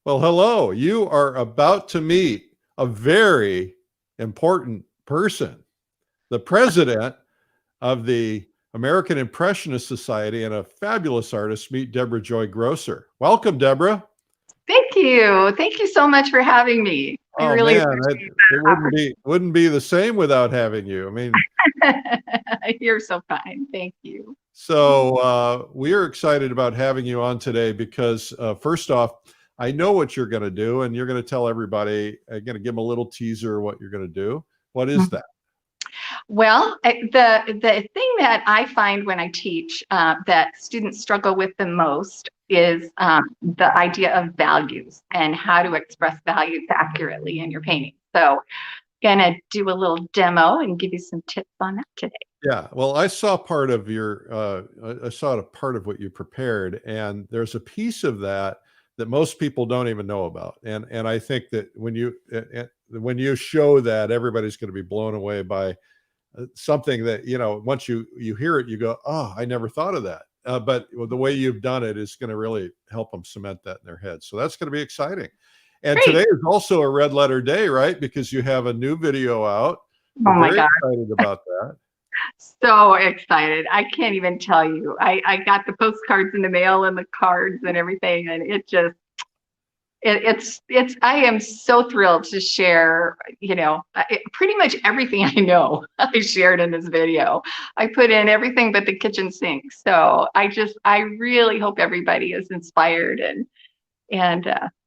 Well, hello. You are about to meet a very important person, the president of the American Impressionist Society and a fabulous artist. Meet Debra Joy Groesser. Welcome, Debra. Thank you. Thank you so much for having me. I Oh really man, appreciate it that wouldn't be the same without having you. I mean, opportunity. You're so kind. Thank you. so we are excited about having you on today because first off, I know what you're going to do, and you're going to tell everybody. I'm going to give them a little teaser of what you're going to do. What is that? Well, the thing that I find when I teach that students struggle with the most is the idea of values and how to express values accurately in your painting. So, gonna do a little demo and give you some tips on that today. Yeah, well, I saw part of your, I saw a part of what you prepared, and there's a piece of that that most people don't even know about, and I think that when you show that, everybody's going to be blown away by something that once you hear it, you go, oh, I never thought of that. But the way you've done it is going to really help them cement that in their head. So that's going to be exciting. And Great. today is also a red letter day, right? Because you have a new video out. We're Oh my very God. excited about that. So excited. I can't even tell you. I got the postcards in the mail and the cards and everything, and it's I am so thrilled to share, pretty much everything I know I shared in this video. I put in everything but the kitchen sink. So I really hope everybody is inspired and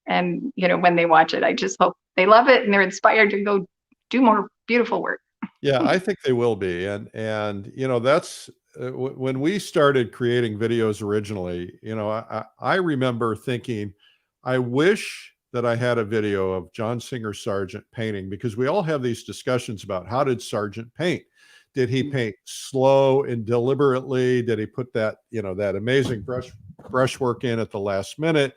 when they watch it, I just hope they love it and they're inspired to go do more beautiful work. Yeah, I think they will be. And that's when we started creating videos originally, I remember thinking, I wish that I had a video of John Singer Sargent painting, because we all have these discussions about how did Sargent paint? Did he paint slow and deliberately? Did he put that amazing brushwork in at the last minute?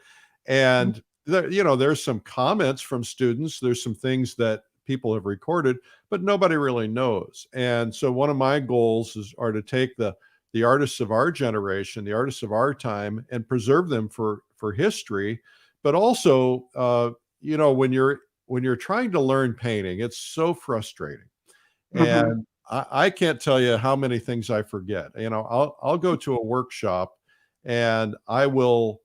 And there's some comments from students. There's some things that people have recorded, but nobody really knows. And so one of my goals are to take the artists of our generation, the artists of our time, and preserve them for history. But also, when you're trying to learn painting, it's so frustrating. Mm-hmm. And I can't tell you how many things I forget. I'll go to a workshop and I will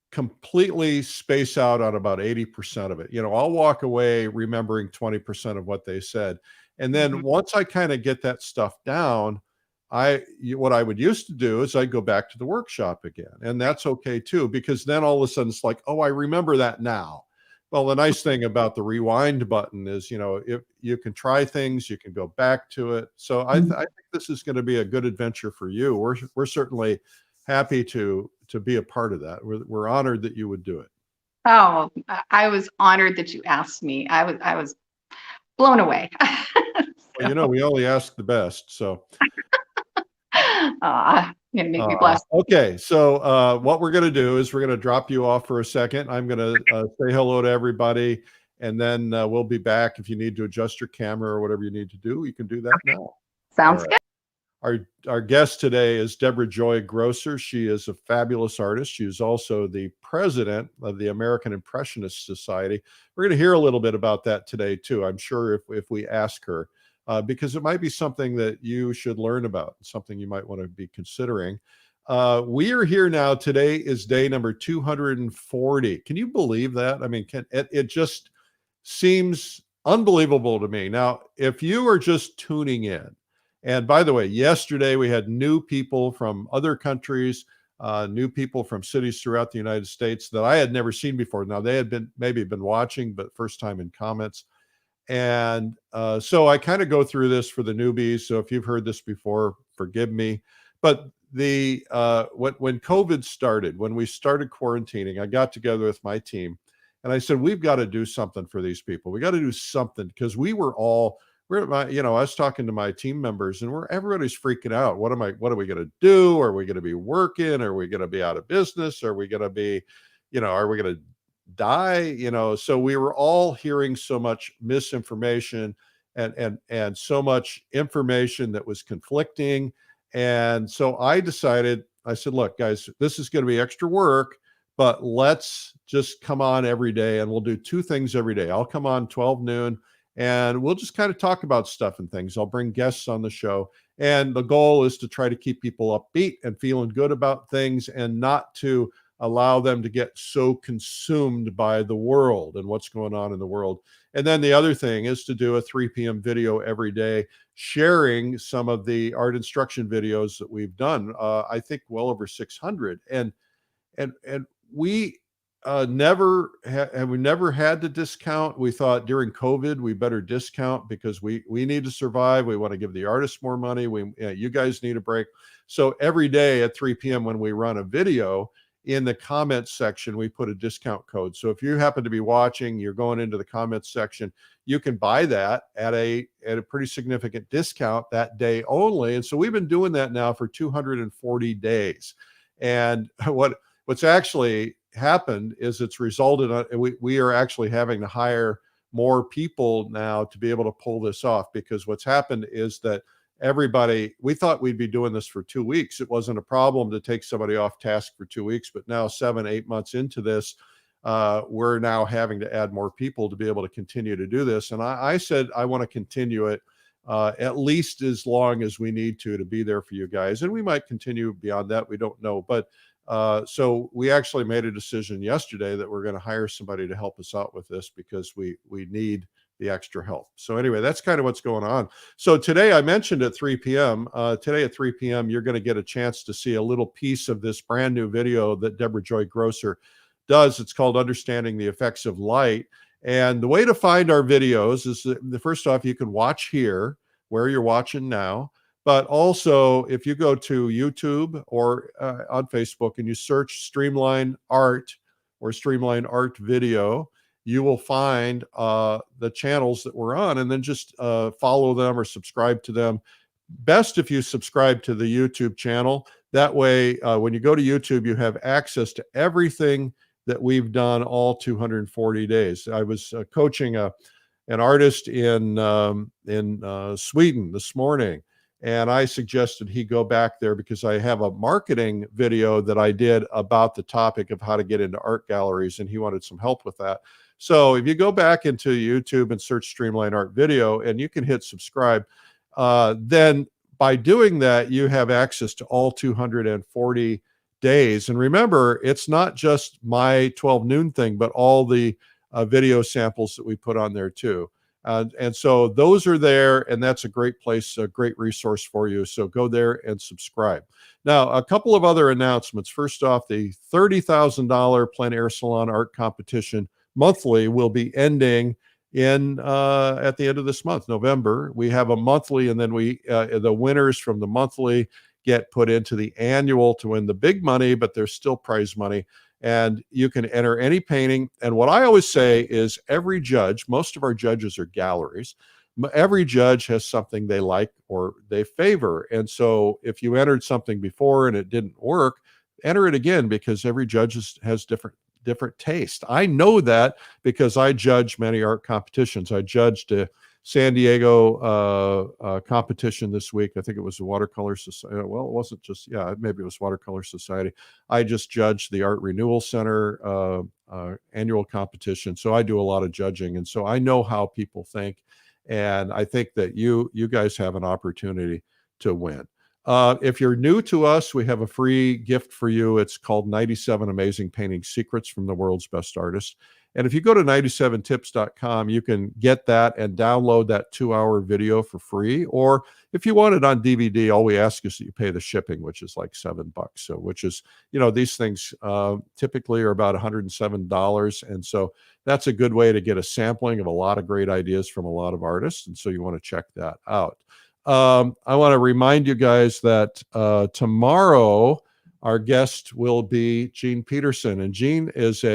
completely space out on about 80% of it. I'll walk away remembering 20% of what they said. And then once I kind of get that stuff down, what I would used to do is I'd go back to the workshop again. And that's okay too, because then all of a sudden it's like, oh, I remember that now. Well, the nice thing about the rewind button is, if you can try things, you can go back to it. So I think this is going to be a good adventure for you. We're certainly happy to be a part of that. We're honored that you would do it. Oh, I was honored that you asked me. I was blown away. Well, So, we only ask the best. So, it made me blush. okay. So, what we're going to do is we're going to drop you off for a second. I'm going to say hello to everybody, and then we'll be back. If you need to adjust your camera or whatever you need to do, you can do that now. All Sounds right. good. Our guest today is Debra Joy Groesser. She is a fabulous artist. She is also the president of the American Impressionist Society. We're going to hear a little bit about that today too, I'm sure, if we ask her, because it might be something that you should learn about, something you might want to be considering. We are here now. Today is day number 240. Can you believe that? I mean, it just seems unbelievable to me. Now, if you are just tuning in, and by the way, yesterday we had new people from other countries, new people from cities throughout the United States that I had never seen before. Now, they had maybe been watching, but first time in comments. And so I kind of go through this for the newbies. So if you've heard this before, forgive me. But when COVID started, when we started quarantining, I got together with my team and I said, we've got to do something for these people. We got to do something, because I was talking to my team members, and everybody's freaking out. What are we going to do? Are we going to be working? Are we going to be out of business? Are we going to be, are we going to die? So we were all hearing so much misinformation and so much information that was conflicting. And so I said, look, guys, this is going to be extra work, but let's just come on every day, and we'll do two things every day. I'll come on 12 noon, and we'll just kind of talk about stuff and things. I'll bring guests on the show. And the goal is to try to keep people upbeat and feeling good about things, and not to allow them to get so consumed by the world and what's going on in the world. And then the other thing is to do a 3 p.m. video every day, sharing some of the art instruction videos that we've done. I think well over 600. And we we never had to discount. We thought during COVID we better discount because we need to survive. We want to give the artists more money. You guys need a break. So every day at 3 p.m. when we run a video, in the comments section we put a discount code. So if you happen to be watching, you're going into the comments section, you can buy that at a pretty significant discount that day only. And so we've been doing that now for 240 days. And what's actually happened is it's resulted in we are actually having to hire more people now to be able to pull this off, because what's happened is that we thought we'd be doing this for 2 weeks. It wasn't a problem to take somebody off task for 2 weeks, but now 7-8 months into this, we're now having to add more people to be able to continue to do this. And I said I want to continue it at least as long as we need to be there for you guys, and we might continue beyond that. We don't know, but so we actually made a decision yesterday that we're going to hire somebody to help us out with this, because we need the extra help. So anyway, that's kind of what's going on. So today, I mentioned at 3 p.m. Today at 3 p.m., you're going to get a chance to see a little piece of this brand new video that Debra Joy Groesser does. It's called Understanding the Effects of Light. And the way to find our videos is that, first off, you can watch here where you're watching now. But also, if you go to YouTube or on Facebook and you search Streamline Art or Streamline Art Video, you will find the channels that we're on, and then just follow them or subscribe to them. Best if you subscribe to the YouTube channel. That way, when you go to YouTube, you have access to everything that we've done all 240 days. I was coaching an artist in Sweden this morning, and I suggested he go back there because I have a marketing video that I did about the topic of how to get into art galleries, and he wanted some help with that. So if you go back into YouTube and search Streamline Art Video, and you can hit subscribe, then by doing that, you have access to all 240 days. And remember, it's not just my 12 noon thing, but all the video samples that we put on there too. And so those are there, and that's a great place, a great resource for you. So go there and subscribe. Now, a couple of other announcements. First off, the $30,000 plein air salon art competition monthly will be ending at the end of this month, November. We have a monthly, and then the winners from the monthly get put into the annual to win the big money, but there's still prize money. And you can enter any painting. And what I always say is every judge, most of our judges are galleries, every judge has something they like or they favor. And so if you entered something before and it didn't work, enter it again, because every judge has different taste. I know that because I judge many art competitions. I judged a San Diego competition this week. I think it was the Watercolor Society. Well, it wasn't just, maybe it was Watercolor Society. I just judged the Art Renewal Center annual competition. So I do a lot of judging. And so I know how people think. And I think that you guys have an opportunity to win. If you're new to us, we have a free gift for you. It's called 97 Amazing Painting Secrets from the World's Best Artists. And if you go to 97tips.com, you can get that and download that 2-hour video for free. Or if you want it on DVD, all we ask is that you pay the shipping, which is like $7. So, which is, these things typically are about $107. And so that's a good way to get a sampling of a lot of great ideas from a lot of artists. And so you want to check that out. I want to remind you guys that tomorrow our guest will be Jean Peterson. And Jean is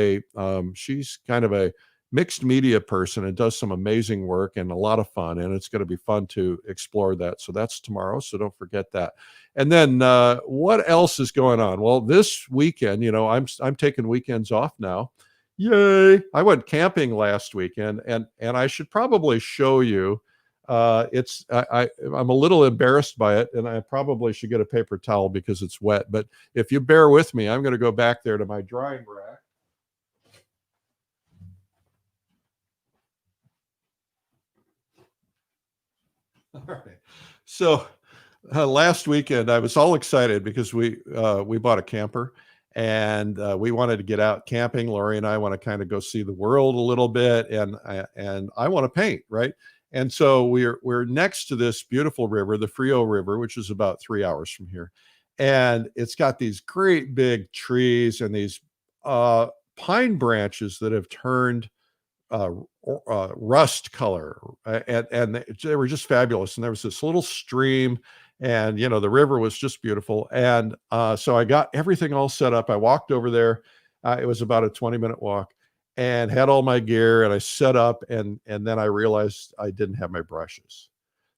she's kind of a mixed media person and does some amazing work and a lot of fun. And it's going to be fun to explore that. So that's tomorrow. So don't forget that. And then what else is going on? Well, this weekend, I'm taking weekends off now. Yay. I went camping last weekend, and I should probably show you. I'm a little embarrassed by it, and I probably should get a paper towel because it's wet. But if you bear with me, I'm going to go back there to my drying rack. All right. So last weekend I was all excited because we bought a camper and we wanted to get out camping. Lori and I want to kind of go see the world a little bit, and I want to paint, right? And so we're next to this beautiful river, the Frio River, which is about 3 hours from here, and it's got these great big trees and these uh, pine branches that have turned uh, rust color, and they were just fabulous. And there was this little stream, and the river was just beautiful. And so I got everything all set up. I walked over there. It was about a 20-minute walk, and had all my gear, and I set up, and then I realized I didn't have my brushes.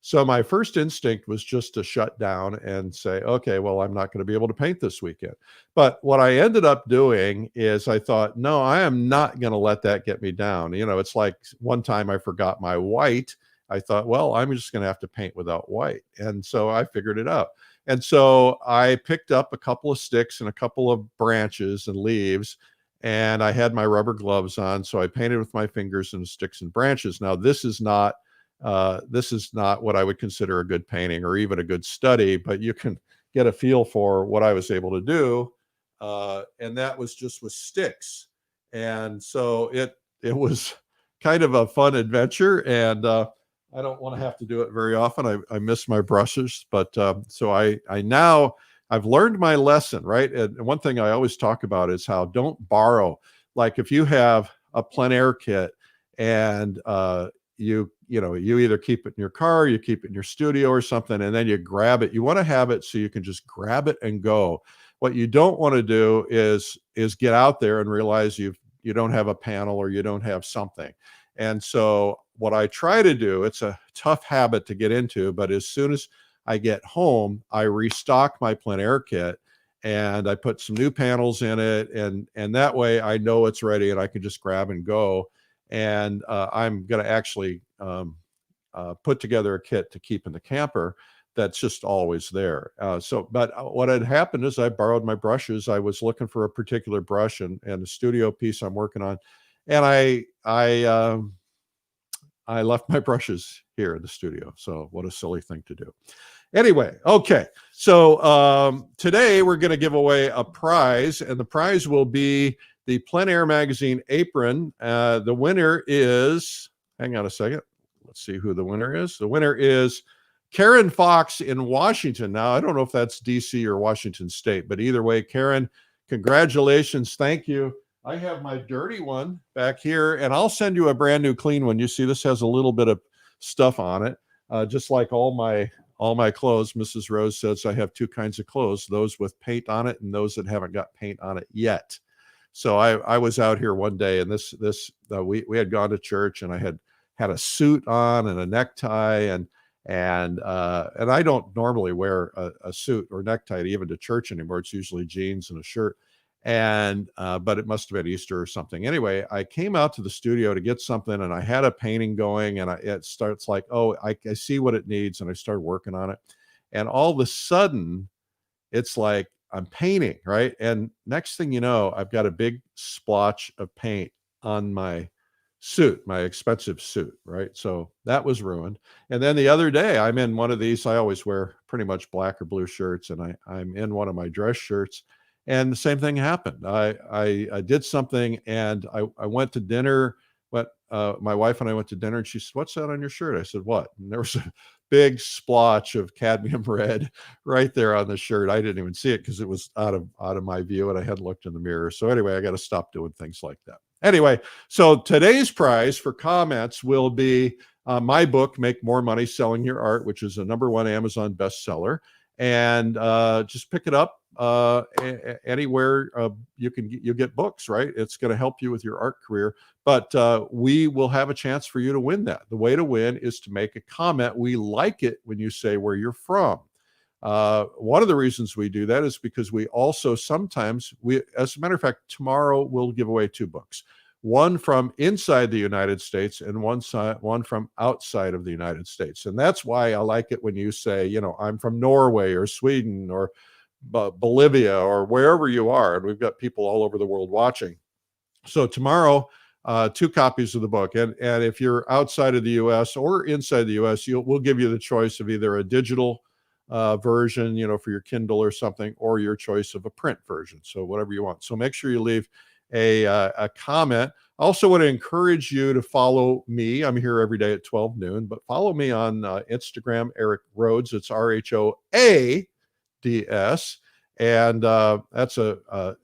So my first instinct was just to shut down and say, okay, well, I'm not going to be able to paint this weekend. But what I ended up doing is I thought, no, I am not going to let that get me down. It's like one time I forgot my white. I thought, well, I'm just going to have to paint without white. And so I figured it out. And so I picked up a couple of sticks and a couple of branches and leaves, and I had my rubber gloves on. So I painted with my fingers and sticks and branches. Now, this is not what I would consider a good painting or even a good study, but you can get a feel for what I was able to do. And that was just with sticks. And so it was kind of a fun adventure. And I don't want to have to do it very often. I miss my brushes, but so I've learned my lesson, right? And one thing I always talk about is how don't borrow. Like if you have a plein air kit and you either keep it in your car, you keep it in your studio or something, and then you grab it. You want to have it so you can just grab it and go. What you don't want to do is get out there and realize you don't have a panel or you don't have something. And so what I try to do, it's a tough habit to get into, but as soon as I get home, I restock my plein air kit and I put some new panels in it, and that way I know it's ready and I can just grab and go. And I'm going to actually put together a kit to keep in the camper that's just always there. But what had happened is I borrowed my brushes. I was looking for a particular brush and a studio piece I'm working on, and I left my brushes here in the studio. So what a silly thing to do. Anyway, okay. So today we're going to give away a prize, and the prize will be the Plein Air Magazine apron. The winner is, hang on a second. Let's see who the winner is. The winner is Karen Fox in Washington. Now, I don't know if that's DC or Washington State, but either way, Karen, congratulations. Thank you. I have my dirty one back here, and I'll send you a brand new clean one. You see, this has a little bit of stuff on it, just like all my clothes. Mrs. Rose says I have two kinds of clothes, those with paint on it and those that haven't got paint on it yet. So I was out here one day, and we had gone to church, and I had a suit on and a necktie, and I don't normally wear a suit or necktie even to church anymore. It's usually jeans and a shirt. And but it must have been Easter or something. Anyway, I came out to the studio to get something, and I had a painting going, and it starts like, oh, I see what it needs, and I started working on it, and all of a sudden, it's like I'm painting, right? And next thing you know, I've got a big splotch of paint on my suit, my expensive suit, right? So that was ruined. And then the other day, I'm in one of these. I always wear pretty much black or blue shirts, and I'm in one of my dress shirts. And the same thing happened. I did something, and I went to dinner. But my wife and I went to dinner, and she said, "What's that on your shirt?" I said, "What?" And there was a big splotch of cadmium red right there on the shirt. I didn't even see it because it was out of my view, and I hadn't looked in the mirror. So anyway, I got to stop doing things like that. Anyway, so today's prize for comments will be my book, Make More Money Selling Your Art, which is a #1 Amazon bestseller. And just pick it up anywhere you get books, right? It's going to help you with your art career, but we will have a chance for you to win that. The way to win is to make a comment. We like it when you say where you're from. One of the reasons we do that is because we also sometimes, as a matter of fact, tomorrow we'll give away 2 books. One from inside the United States and one from outside of the United States. And that's why I like it when you say, I'm from Norway or Sweden or Bolivia or wherever you are. And we've got people all over the world watching. So tomorrow 2 copies of the book. And if you're outside of the US or inside the US, we'll give you the choice of either a digital version, for your Kindle or something, or your choice of a print version. So whatever you want. So make sure you leave a comment. I also want to encourage you to follow me. I'm here every day at 12 noon, but follow me on Instagram, Eric Rhoads. It's Rhoads. And that's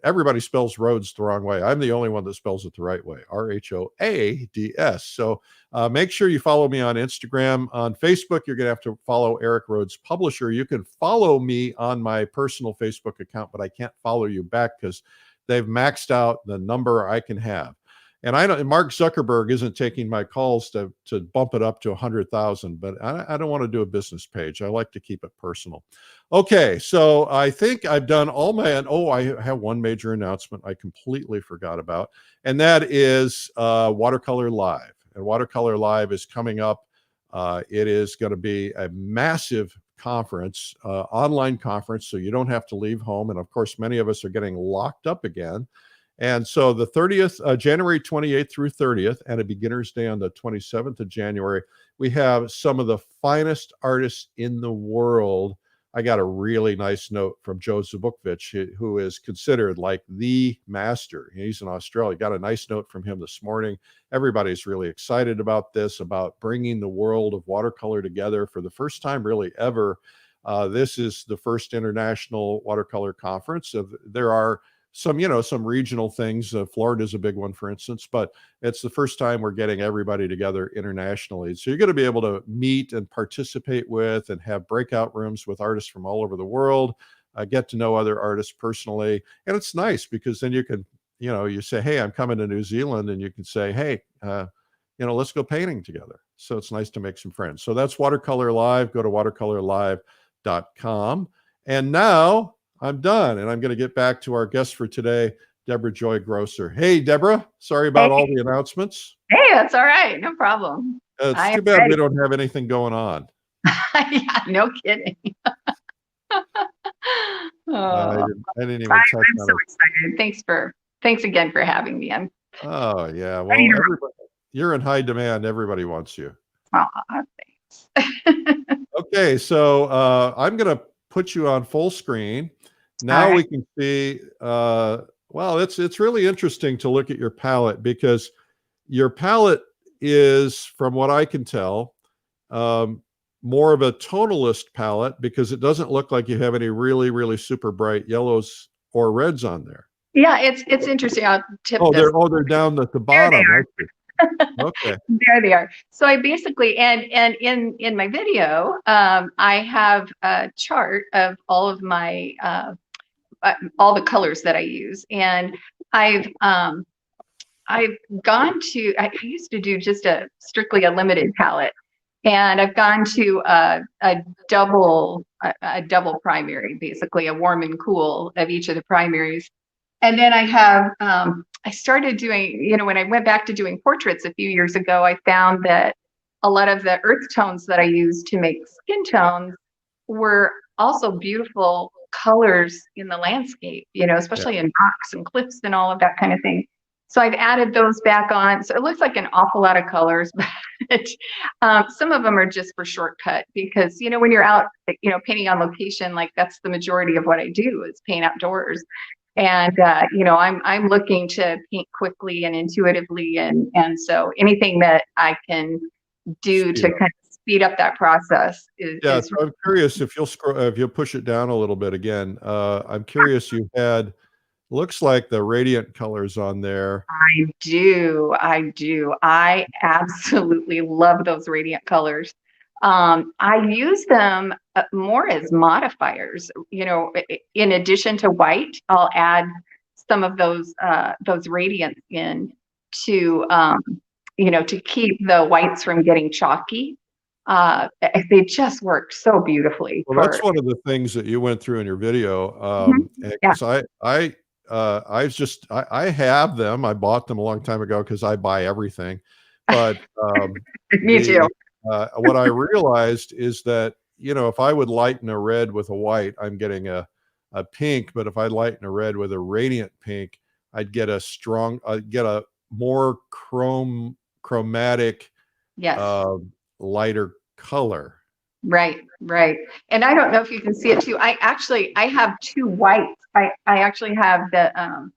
everybody spells Rhoads the wrong way. I'm the only one that spells it the right way, Rhoads. So make sure you follow me on Instagram. On Facebook, you're going to have to follow Eric Rhoads Publisher. You can follow me on my personal Facebook account, but I can't follow you back because they've maxed out the number I can have. And Mark Zuckerberg isn't taking my calls to bump it up to 100,000, but I don't want to do a business page. I like to keep it personal. Okay, so I think I've done all I have one major announcement I completely forgot about, and that is Watercolor Live. And Watercolor Live is coming up. It is going to be a massive conference, online conference, so you don't have to leave home. And of course, many of us are getting locked up again. And so the 30th, January 28th through 30th, and a beginner's day on the 27th of January, we have some of the finest artists in the world. I got a really nice note from Joe Zbukvich, who is considered like the master. He's in Australia. Got a nice note from him this morning. Everybody's really excited about this, about bringing the world of watercolor together for the first time really ever. This is the first international watercolor conference. There are some regional things. Florida is a big one, for instance, but it's the first time we're getting everybody together internationally. So you're going to be able to meet and participate with and have breakout rooms with artists from all over the world, get to know other artists personally. And it's nice because then you can, you say, hey, I'm coming to New Zealand, and you can say, hey, let's go painting together. So it's nice to make some friends. So that's Watercolor Live. Go to watercolorlive.com. And now I'm done, and I'm going to get back to our guest for today, Debra Joy Groesser. Hey, Debra, sorry about all the announcements. Hey, that's all right. No problem. It's too bad we don't have anything going on. Yeah, no kidding. I didn't even touch on I'm so excited. Thanks again for having me. Oh, yeah. Well, you're in high demand. Everybody wants you. Oh, thanks. Okay, so I'm going to put you on full screen. Now we can see, well, it's really interesting to look at your palette, because your palette is, from what I can tell, more of a tonalist palette, because it doesn't look like you have any really, really super bright yellows or reds on there. Yeah, it's interesting. I'll tip this. They're down at the bottom. Okay. There they are. So I basically, and in my video, I have a chart of all of my all the colors that I use, and I've gone to. I used to do just strictly a limited palette, and I've gone to a double primary, basically a warm and cool of each of the primaries. And then I have, I started doing, when I went back to doing portraits a few years ago, I found that a lot of the earth tones that I used to make skin tones were also beautiful colors in the landscape, especially in rocks and cliffs and all of that kind of thing. So I've added those back on. So it looks like an awful lot of colors, but some of them are just for shortcut, because, when you're out, painting on location, like that's the majority of what I do is paint outdoors. And, I'm looking to paint quickly and intuitively. And so anything that I can do to kind of speed up that process is. Yeah, so I'm curious if you'll push it down a little bit again. I'm curious, you had, looks like the radiant colors on there. I do. I absolutely love those radiant colors. I use them more as modifiers. In addition to white, I'll add some of those radiants in to to keep the whites from getting chalky. They just work so beautifully. Well, that's one of the things that you went through in your video. Because I have them. I bought them a long time ago because I buy everything. But me too. What I realized is that, if I would lighten a red with a white, I'm getting a pink. But if I lighten a red with a radiant pink, I'd get a more chromatic, Yes. uh, lighter color. Right, right. And I don't know if you can see it too. I have two whites. I actually have the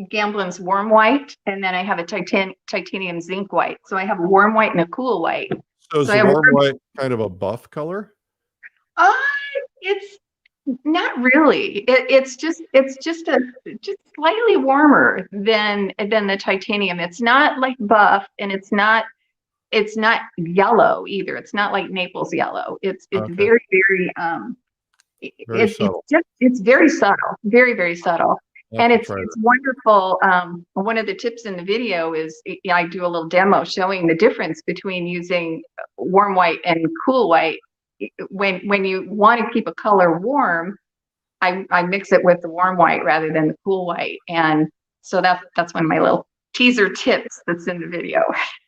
Gamblin's warm white, and then I have a titanium zinc white. So I have a warm white and a cool white. So is So I the have warm white kind of a buff color? uh, it's not really. It's just just slightly warmer than the titanium. It's not like buff, and it's not yellow either. It's not like Naples yellow. It's Okay, very very very subtle. it's very subtle, very very subtle, I'll have and to it's try it's that. wonderful. One of the tips in the video is I do a little demo showing the difference between using warm white and cool white. When you want to keep a color warm, I mix it with the warm white rather than the cool white, and so that's one of my little teaser tips that's in the video.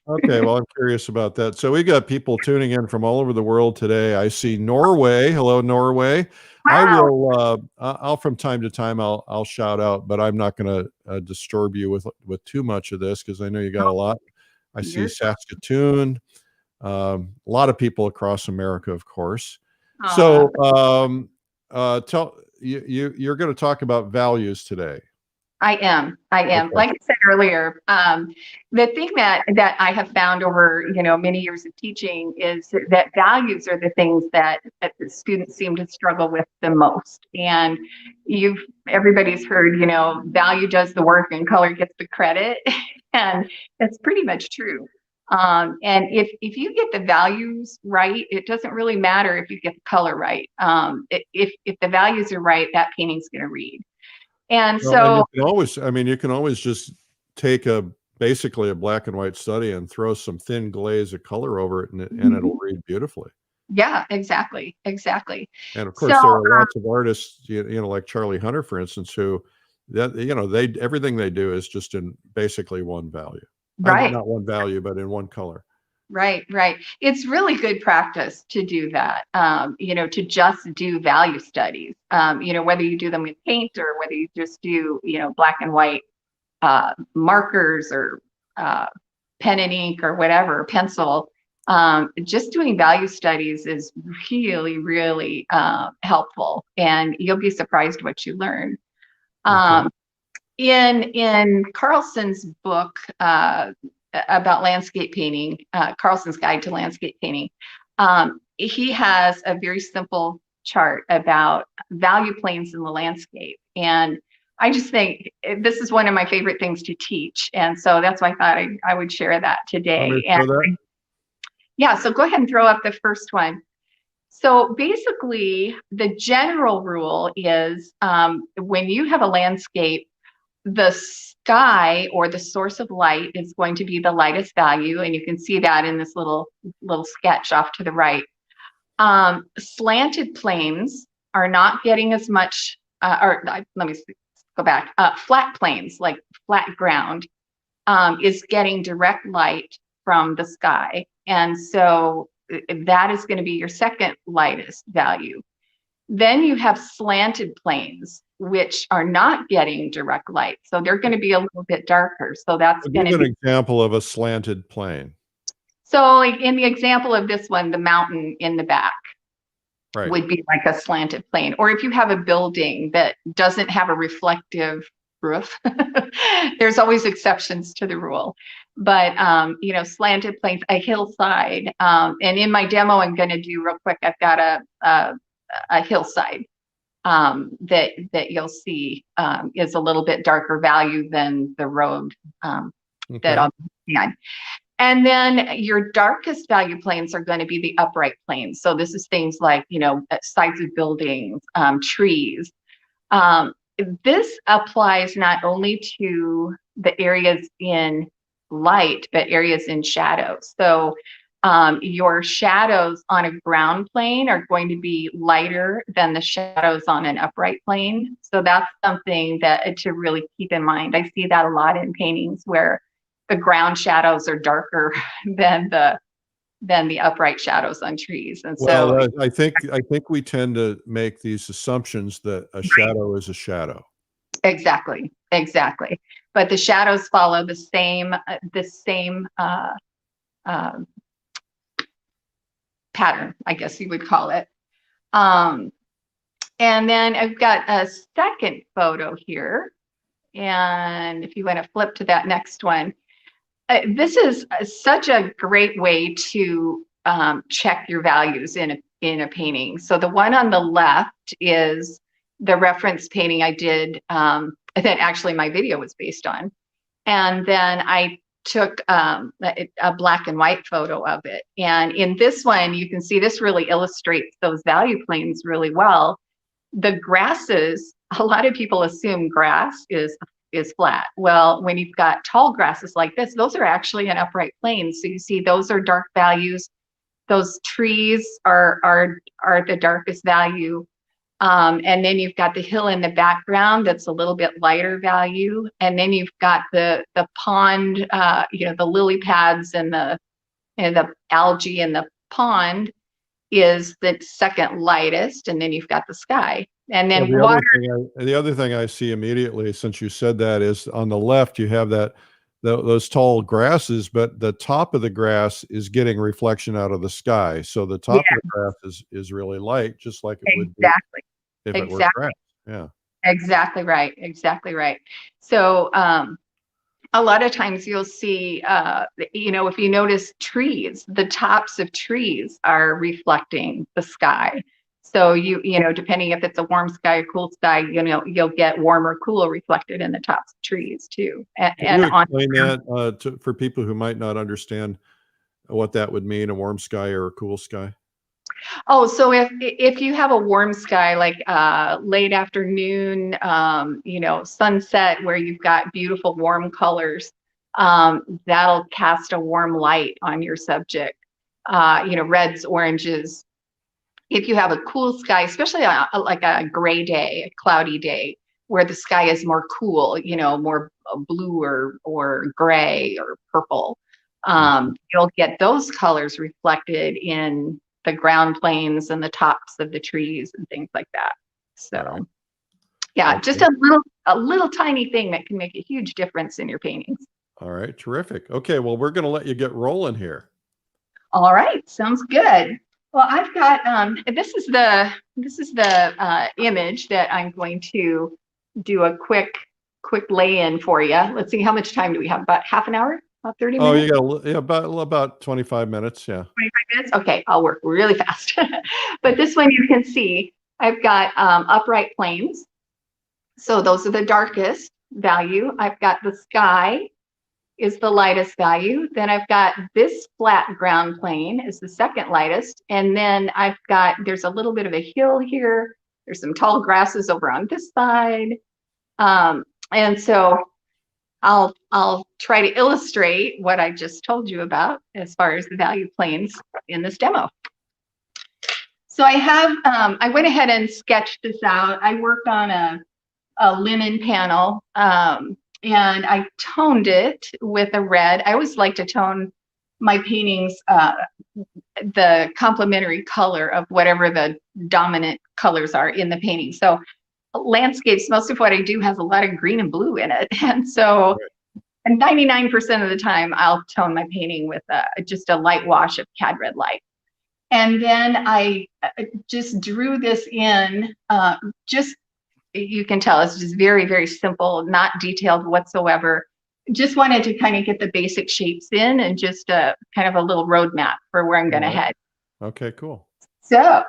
Okay, well, I'm curious about that. So we got people tuning in from all over the world today. I see Norway. Hello, Norway. I Wow. will. I'll from time to time. I'll shout out, but I'm not going to disturb you with too much of this because I know you got a lot. I see You're Saskatoon. A lot of people across America, of course. uh, So, tell you're going to talk about values today. I am. I am. Okay. Like I said earlier, the thing that I have found over many years of teaching is that values are the things that the students seem to struggle with the most. And everybody's heard, value does the work and color gets the credit, and that's pretty much true. And if you get the values right, it doesn't really matter if you get the color right. If the values are right, that painting's going to read. And Well, and you so can always, I mean, you can always just take basically a black and white study and throw some thin glaze of color over it, and it'll read beautifully. yeah, exactly, exactly. And of course, So, there are lots of artists, like Charlie Hunter, for instance, who everything they do is just in basically one value. right, Not one value, but in one color. right, right. It's really good practice to do that. To just do value studies. Whether you do them with paint or whether you just do, black and white markers or pen and ink or whatever, pencil. Just doing value studies is really, really helpful, and you'll be surprised what you learn. Okay. Um, in Carlson's book about landscape painting, Carlson's Guide to Landscape Painting, he has a very simple chart about value planes in the landscape. And I just think this is one of my favorite things to teach. And so that's why I thought I would share that Want me today. to And show that? yeah, so go ahead and throw up the first one. So basically, the general rule is when you have a landscape, the sky or the source of light is going to be the lightest value, and you can see that in this little sketch off to the right. Slanted planes are not getting as much, let me go back. Flat planes, like flat ground, is getting direct light from the sky, and so that is going to be your second lightest value. Then you have slanted planes, which are not getting direct light. So they're going to be a little bit darker. So that's going Give to an be, example of a slanted plane. so like in the example of this one, the mountain in the back Right. would be like a slanted plane. Or if you have a building that doesn't have a reflective roof, there's always exceptions to the rule. But, slanted planes, a hillside. And in my demo, I'm going to do real quick, I've got a hillside that you'll see is a little bit darker value than the road that Okay. I'll be on. And then your darkest value planes are going to be the upright planes. So this is things like, sides of buildings, trees. This applies not only to the areas in light, but areas in shadow. So your shadows on a ground plane are going to be lighter than the shadows on an upright plane. So that's something that to really keep in mind. I see that a lot in paintings where the ground shadows are darker than the upright shadows on trees. And so Well, I think we tend to make these assumptions that a shadow is a shadow. exactly, exactly. But the shadows follow the same pattern, I guess you would call it. And then I've got a second photo here. And if you want to flip to that next one, this is such a great way to check your values in a painting. So the one on the left is the reference painting I did that actually my video was based on. And then I took a black and white photo of it. And in this one, you can see this really illustrates those value planes really well. The grasses, a lot of people assume grass is flat. Well, when you've got tall grasses like this, those are actually an upright plane. So you see those are dark values. Those trees are the darkest value. And then you've got the hill in the background that's a little bit lighter value. And then you've got the pond, the lily pads and the algae in the pond is the second lightest. And then you've got the sky. And then well, the other thing I see immediately, since you said that, is on the left you have those tall grasses, but the top of the grass is getting reflection out of the sky. So the top of the grass is really light, just like it would be if it were grass. Yeah. Exactly right. Exactly right. So a lot of times you'll see, if you notice trees, the tops of trees are reflecting the sky. So depending if it's a warm sky or cool sky, you'll get warm or cool reflected in the tops of trees too. Can you explain that for people who might not understand what that would mean, a warm sky or a cool sky? Oh, so if you have a warm sky, like late afternoon, sunset, where you've got beautiful warm colors, that'll cast a warm light on your subject. Reds, oranges. If you have a cool sky, especially like a gray day, a cloudy day, where the sky is more cool, more blue or gray or purple, you'll get those colors reflected in the ground planes and the tops of the trees and things like that. So yeah, just a little tiny thing that can make a huge difference in your paintings. All right, terrific. Okay, well, we're going to let you get rolling here. All right, sounds good. Well, I've got this is the image that I'm going to do a quick lay-in for you. Let's see, how much time do we have? About half an hour? About 30 minutes? Oh, you got about 25 minutes, yeah. 25 minutes? Okay, I'll work really fast. But this one you can see, I've got upright planes. So those are the darkest value. I've got the sky is the lightest value. Then I've got this flat ground plane is the second lightest. And then there's a little bit of a hill here. There's some tall grasses over on this side. And so I'll try to illustrate what I just told you about as far as the value planes in this demo. So I went ahead and sketched this out. I worked on a linen panel, and I toned it with a red. I always like to tone my paintings the complementary color of whatever the dominant colors are in the painting. So landscapes, most of what I do has a lot of green and blue in it. And so 99% of the time I'll tone my painting with just a light wash of cad red light. And then I just drew this in, you can tell it's just very, very simple, not detailed whatsoever. Just wanted to kind of get the basic shapes in and just kind of a little roadmap for where I'm going to head. Okay, cool. So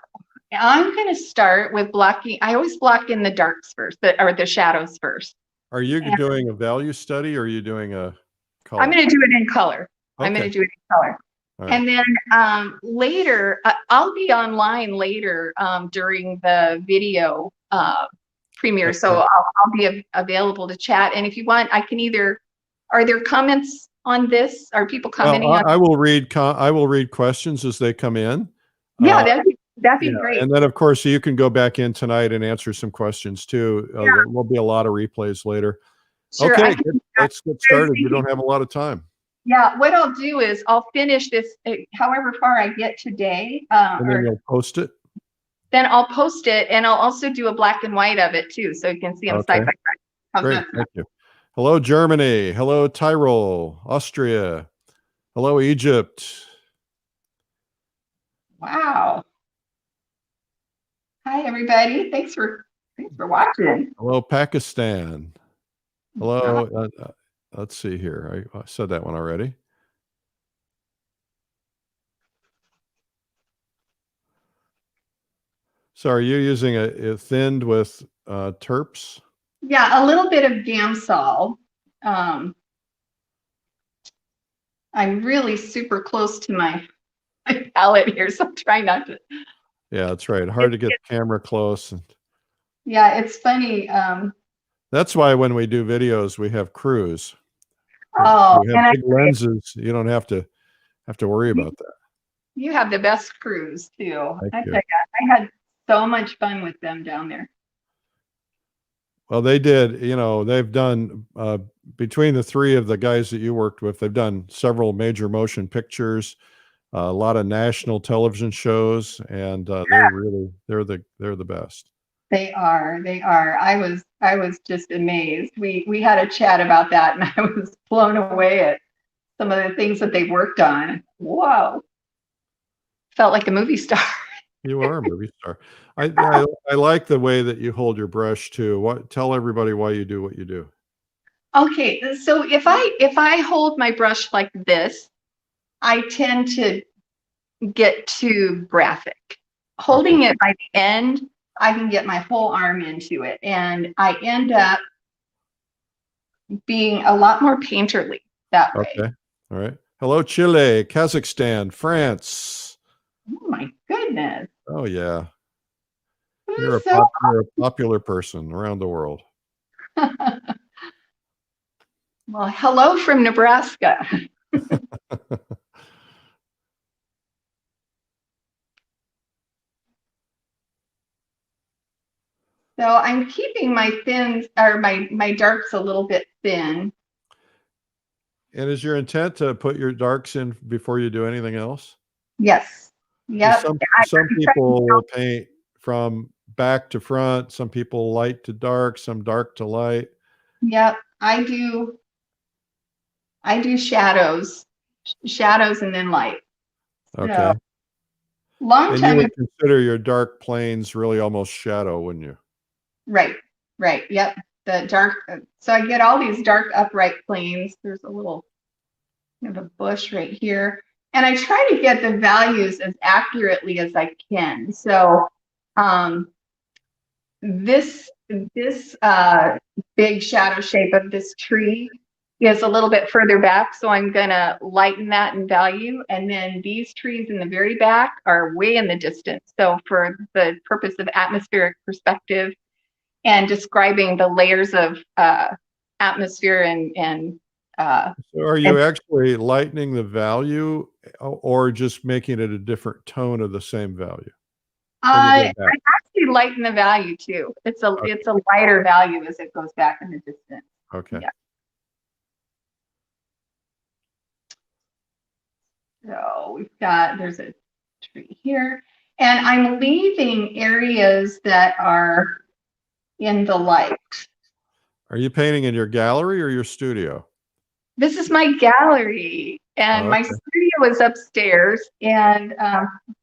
I'm going to start with blocking. I always block in the darks first, or the shadows first. Are you doing a value study or are you doing a color? I'm going to do it in color. Okay. I'm going to do it in color. Right. And then later, I'll be online later during the video premiere. Okay. So I'll be available to chat. And if you want, I can are there comments on this? Are people commenting on I will read questions as they come in. Yeah, that'd be great. And then, of course, you can go back in tonight and answer some questions too. There will be a lot of replays later. Sure, okay, let's get started. We don't have a lot of time. Yeah, what I'll do is I'll finish this however far I get today. And then you'll post it? Then I'll post it, and I'll also do a black and white of it too, so you can see them side by side. Great, thank you. Hello, Germany. Hello, Tyrol, Austria. Hello, Egypt. Wow. Hi, everybody. Thanks for watching. Hello, Pakistan. Hello. Let's see here. I said that one already. So are you using a thinned with terps? Yeah, a little bit of Gamsol. Um, I'm really super close to my palette here, so I'm trying not to. Yeah, that's right. Hard to get the camera close. Yeah, it's funny. That's why when we do videos, we have crews. Oh, We have and big lenses. You don't have to worry about that. you have the best crews too. Thank I you. tell you, I had so much fun with them down there. Well, they did, they've done, between the three of the guys that you worked with, they've done several major motion pictures, a lot of national television shows, and they're the best. They are. They are. I was just amazed. We had a chat about that, and I was blown away at some of the things that they worked on. Whoa. Felt like a movie star. You are a movie star. I like the way that you hold your brush too. Tell everybody why you do what you do. Okay, so if I hold my brush like this, I tend to get too graphic. Holding it by the end, I can get my whole arm into it, and I end up being a lot more painterly that way. Okay. All right. Hello, Chile, Kazakhstan, France. Oh my goodness. Oh yeah. You're so You're a popular person around the world. well, hello from Nebraska. So I'm keeping my thins or my darks a little bit thin. And is your intent to put your darks in before you do anything else? Yes. Yep. Some people will paint from back to front, some people light to dark, some dark to light. Yep. I do shadows and then light. Okay. So, long And you time would ago. consider your dark planes really almost shadow, wouldn't you? Right. Right. Yep. The dark. So I get all these dark upright planes. There's a little kind of a bush right here. And I try to get the values as accurately as I can. So this big shadow shape of this tree is a little bit further back, so I'm gonna lighten that in value. And then these trees in the very back are way in the distance. So for the purpose of atmospheric perspective and describing the layers of atmosphere and So are you actually lightening the value or just making it a different tone of the same value? I actually lighten the value too. It's a lighter value as it goes back in the distance. Okay. Yeah. So there's a tree here, and I'm leaving areas that are in the light. Are you painting in your gallery or your studio? This is my gallery, and my studio is upstairs, and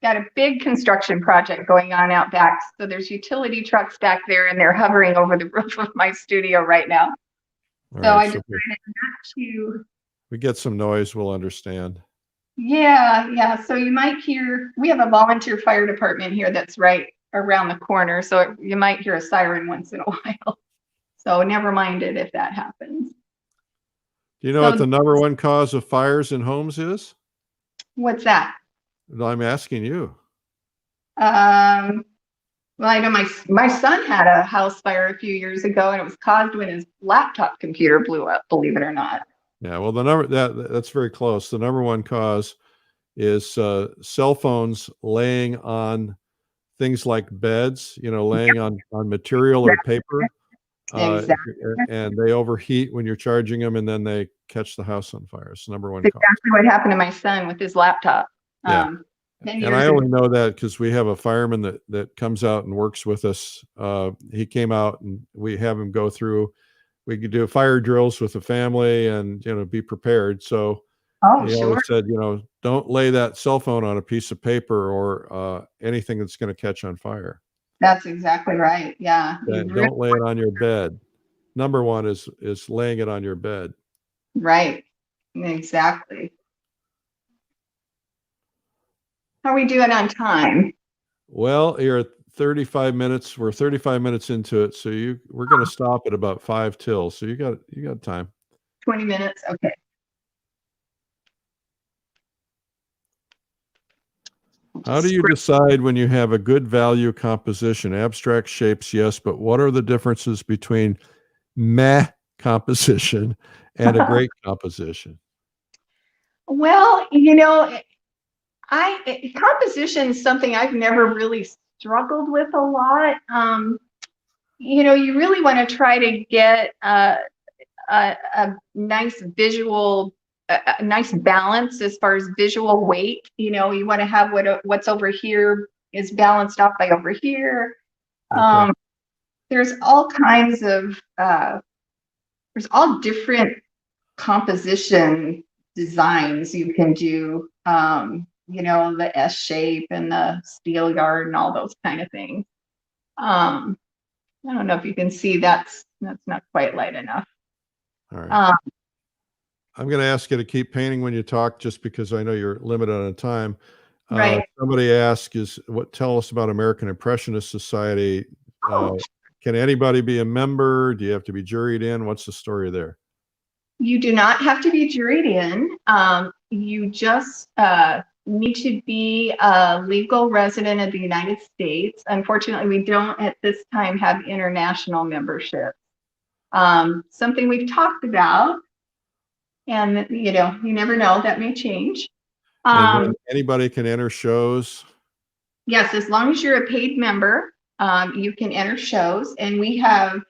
got a big construction project going on out back. So there's utility trucks back there, and they're hovering over the roof of my studio right now. So I decided not to. We get some noise, we'll understand. Yeah. So you might hear, we have a volunteer fire department here that's right around the corner. So you might hear a siren once in a while. So never mind it if that happens. Do you know what the number one cause of fires in homes is? What's that? I'm asking you. Well, I know my son had a house fire a few years ago, and it was caused when his laptop computer blew up, believe it or not. Yeah, well, that's very close. The number one cause is cell phones laying on things like beds, laying on material or paper. Exactly. And they overheat when you're charging them, and then they catch the house on fire. It's the number one That's cause. exactly what happened to my son with his laptop. Yeah. And I only know that because we have a fireman that comes out and works with us. He came out and we have him go through we could do fire drills with the family and, be prepared. So Oh, he sure. always said, don't lay that cell phone on a piece of paper or anything that's going to catch on fire. That's exactly right. Yeah. You And really, don't lay it on your bed. Number one is laying it on your bed. right. Exactly. How are we doing on time? Well, you're at 35 minutes. We're 35 minutes into it, so we're going to stop at about 5 till. So you got time. 20 minutes. Okay. How do you decide when you have a good value composition? Abstract shapes, yes, but what are the differences between meh composition and a great composition? Well, composition is something I've never really struggled with a lot. You really want to try to get a nice visual, a nice balance as far as visual weight. You want to have what's over here is balanced off by over here. Okay. There's all kinds of there's all different composition designs you can do. The S shape and the steel yard and all those kind of things. I don't know if you can see that's not quite light enough. All right. Um, I'm going to ask you to keep painting when you talk, just because I know you're limited on time. right. Somebody asked, tell us about American Impressionist Society. Oh, Can anybody be a member? Do you have to be juried in? What's the story there? you do not have to be juried in. You just need to be a legal resident of the United States. Unfortunately, we don't at this time have international membership. Something we've talked about, and you never know, that may change. And then anybody can enter shows? Yes, as long as you're a paid member, you can enter shows, and we have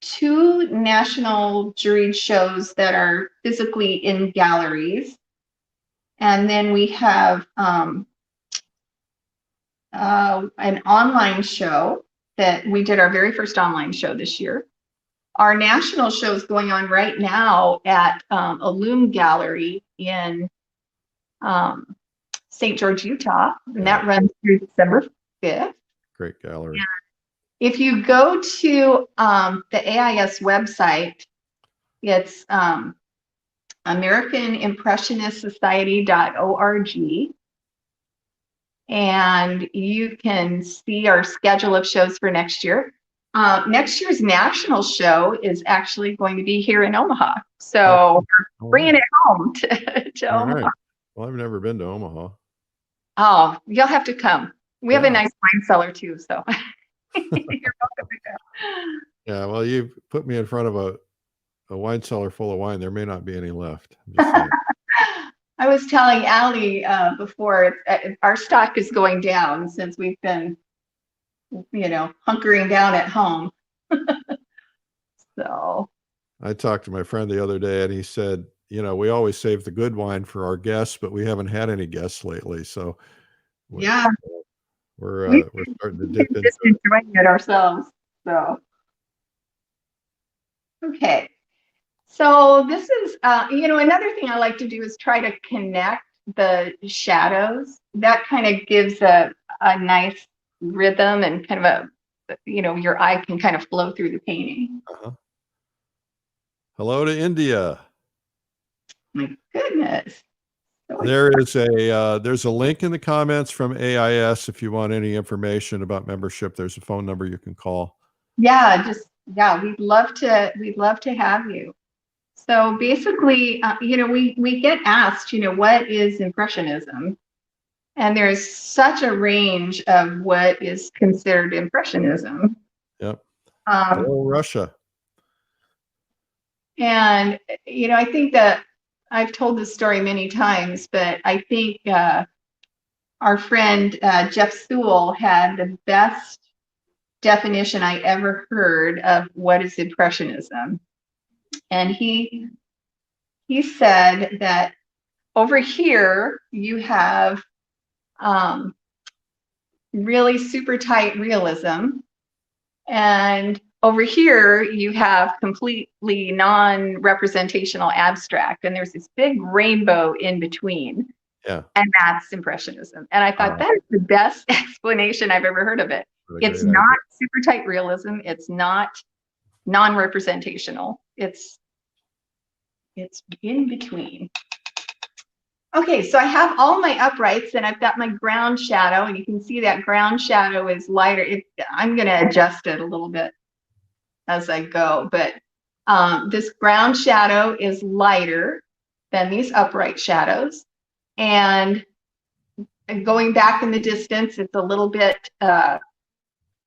2 national juried shows that are physically in galleries. And then we have an online show that we did our very first online show this year. Our national show is going on right now at a Loom Gallery in St. George, Utah, and that runs through December 5th. Great gallery. Yeah. If you go to the AIS website, it's AmericanImpressionistsociety.org, and you can see our schedule of shows for next year. Next year's national show is actually going to be here in Omaha, so bringing it home to Omaha. Right. Well, I've never been to Omaha. Oh, you'll have to come. We have a nice wine cellar too, so you're welcome to go. Yeah, well, you've put me in front of a wine cellar full of wine. There may not be any left. I'm just saying. I was telling Allie before, our stock is going down since we've been, hunkering down at home. So I talked to my friend the other day, and he said, we always save the good wine for our guests, but we haven't had any guests lately. So yeah, we're starting to dip into just enjoying it ourselves. So okay. So this is, another thing I like to do is try to connect the shadows. That kind of gives a nice rhythm and kind of your eye can kind of flow through the painting. Hello to India. My goodness. There's a link in the comments from AIS if you want any information about membership. There's a phone number you can call. Yeah, we'd love to have you. So basically, we get asked, what is Impressionism? And there's such a range of what is considered Impressionism. Yep. Hello, Russia. And, I think that I've told this story many times, but I think our friend Jeff Sewell had the best definition I ever heard of what is Impressionism. And he said that over here you have really super tight realism, and over here, you have completely non-representational abstract, and there's this big rainbow in between. Yeah. And that's Impressionism. And I thought that is the best explanation I've ever heard of it. It's not super tight realism. It's not non-representational. It's in between. Okay, so I have all my uprights and I've got my ground shadow, and you can see that ground shadow is lighter. I'm going to adjust it a little bit as I go, but this ground shadow is lighter than these upright shadows. And going back in the distance, it's a little bit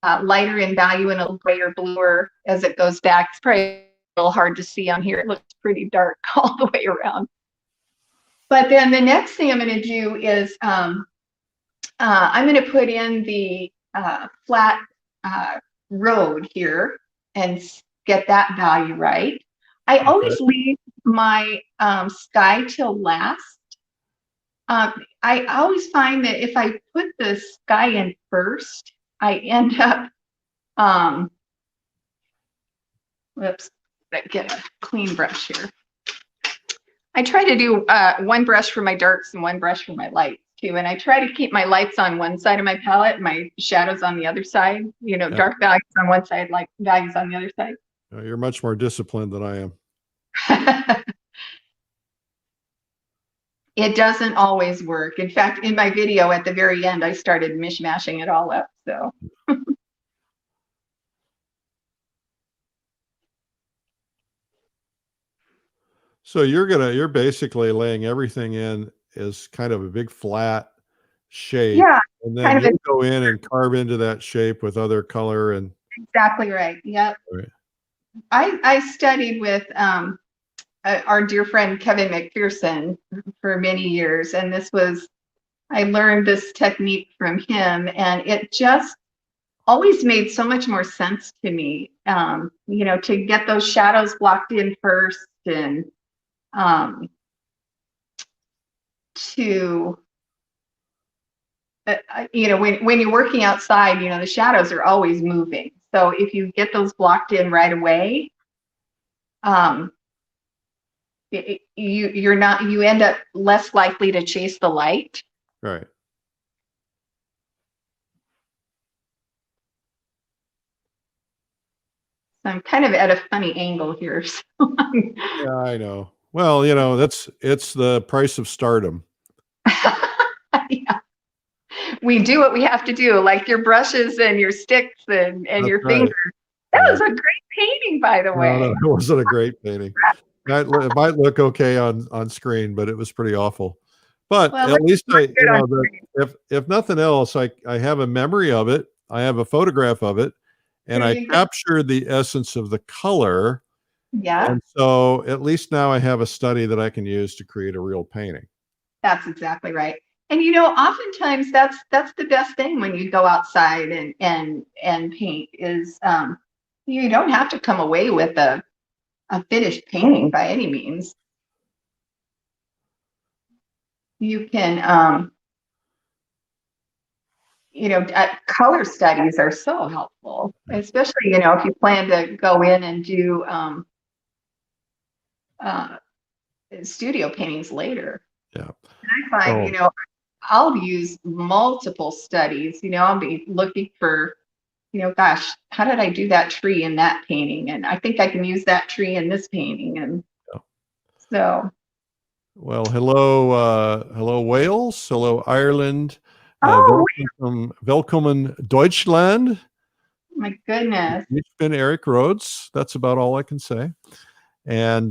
lighter in value and a greater bluer as it goes back. It's probably a little hard to see on here. It looks pretty dark all the way around. But then the next thing I'm going to do is I'm going to put in the flat road here and get that value right. I always leave my sky till last. I always find that if I put the sky in first, I end up, whoops, get a clean brush here. I try to do one brush for my darks and one brush for my lights too. And I try to keep my lights on one side of my palette, my shadows on the other side, dark values on one side, light values on the other side. You're much more disciplined than I am. It doesn't always work. In fact, in my video at the very end, I started mishmashing it all up. So. So you're basically laying everything in as kind of a big flat shape. Yeah. And then you go in and carve into that shape with other color and. Exactly right. Yep. Right. I studied with our dear friend Kevin McPherson for many years, and I learned this technique from him, and it just always made so much more sense to me. To get those shadows blocked in first, and when you're working outside, the shadows are always moving. So if you get those blocked in right away, you end up less likely to chase the light. Right. So I'm kind of at a funny angle here. So yeah, I know. Well, it's the price of stardom. Yeah. We do what we have to do, like your brushes and your sticks and your fingers. That was a great painting, by the way. No, it wasn't a great painting. It might look okay on screen, but it was pretty awful. But at least if nothing else, I have a memory of it. I have a photograph of it, and I captured the essence of the color. Yeah. And so at least now I have a study that I can use to create a real painting. That's exactly right. And oftentimes that's the best thing when you go outside and paint is you don't have to come away with a finished painting by any means. You can color studies are so helpful, especially if you plan to go in and do studio paintings later. Yeah. And I find I'll use multiple studies. I'll be looking for, gosh, how did I do that tree in that painting? And I think I can use that tree in this painting. And so. Well, hello Wales, hello Ireland. Welcome Deutschland. My goodness. Ich bin Eric Rhoads. That's about all I can say. And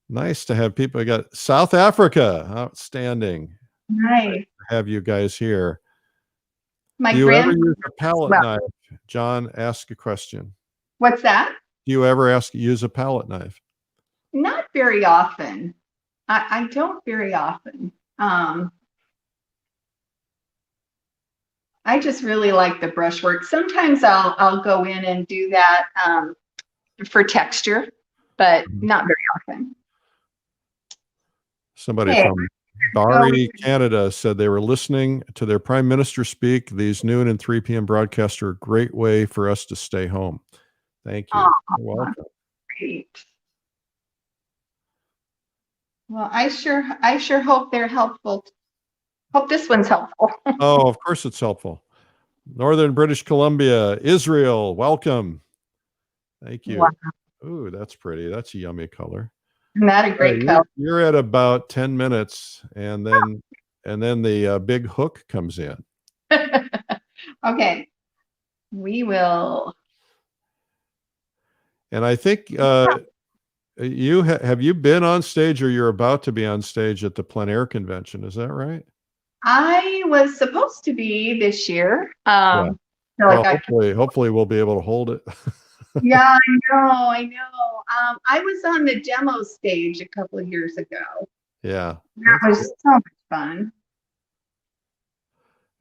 nice to have people. We got South Africa. Outstanding. Nice. Have you guys here. Do you ever use a palette knife? John, ask a question. What's that? Do you ever use a palette knife? Not very often. I don't very often. I just really like the brushwork. Sometimes I'll go in and do that for texture, but not very often. Somebody from Barrie, Canada said they were listening to their Prime Minister speak. These noon and 3 p.m. broadcasts are a great way for us to stay home. Thank Oh, you. You're welcome. great. Well, I sure hope they're helpful. Hope this one's helpful. Oh, of course it's helpful. Northern British Columbia, Israel, welcome. Thank Wow, you. Ooh, that's pretty. That's a yummy color. isn't that a All right, great color? you're at about 10 minutes, and then the big hook comes in. Okay, we will. And I think have you been on stage, or you're about to be on stage at the plein air convention? Is that right? I was supposed to be this year. Yeah. So I Well, got, hopefully we'll be able to hold it. yeah, I know. I was on the demo stage a couple of years ago. Yeah, That that's was good. so much fun.